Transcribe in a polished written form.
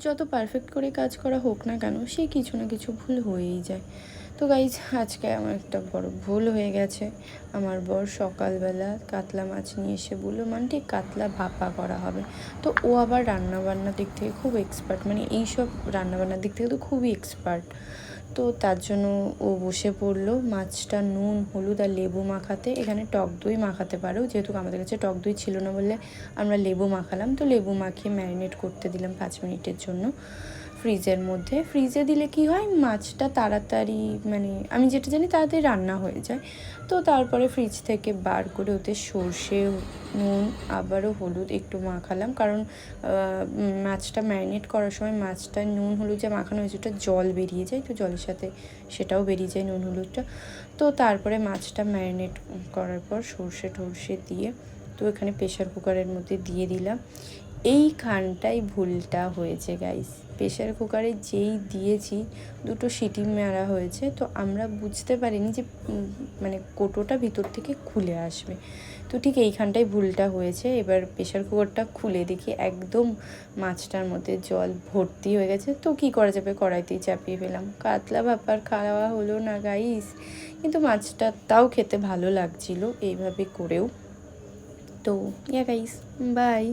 যত পারফেক্ট করে কাজ করা হোক না কেন, সেই কিছু না কিছু ভুল হয়েই যায়। তো গাইজ, আজকে আমার একটা বড় ভুল হয়ে গেছে। আমার বর সকালবেলা কাতলা মাছ নিয়ে এসে বললো, মানটি কাতলা ভাপা করা হবে। তো ও আবার রান্নাবান্নার দিক থেকে খুব এক্সপার্ট, মানে এইসব রান্নাবান্নার দিক থেকে তো খুবই এক্সপার্ট। তো তার জন্য ও বসে পড়লো মাছটা নুন হলুদ আর লেবু মাখাতে। এখানে টক দই মাখাতে পারো, যেহেতু আমাদের কাছে টক দই ছিল না বলে আমরা লেবু মাখালাম। তো লেবু মাখিয়ে ম্যারিনেট করতে দিলাম 5 মিনিটের জন্য ফ্রিজের মধ্যে। ফ্রিজে দিলে কি হয়, মাছটা তাড়াতাড়ি, মানে আমি যেটা জানি তাড়াতাড়ি রান্না হয়ে যায়। তো তারপরে ফ্রিজ থেকে বার করে ওতে সর্ষে, নুন, আবারও হলুদ একটু মাখালাম, কারণ মাছটা ম্যারিনেট করার সময় মাছটা নুন হলুদ যা মাখানো হয়েছে ওটা জল বেরিয়ে যায়, তো জলের সাথে সেটাও বেরিয়ে যায় নুন হলুদটা। তো তারপরে মাছটা ম্যারিনেট করার পর সর্ষে টর্ষে দিয়ে তো এখানে প্রেশার কুকারের মধ্যে দিয়ে দিলাম। এইখানটাই ভুলটা হয়েছে গাইস। প্রেশার কুকারে যেই দিয়েছি 2টো সিটি মারা হয়েছে, তো আমরা বুঝতে পারিনি যে মানে কোটোটা ভিতর থেকে খুলে আসবে। তো ঠিক এইখানটাই ভুলটা হয়েছে। এবার প্রেশার কুকারটা খুলে দেখি একদম মাছটার মধ্যে জল ভর্তি হয়ে গেছে। তো কী করা যাবে, কড়াইতেই চাপিয়ে ফেলাম। কাতলা ভাপার খাওয়া হলো না গাইস, কিন্তু মাছটা তাও খেতে ভালো লাগছিল এইভাবে করেও। তো গাইস, বাই।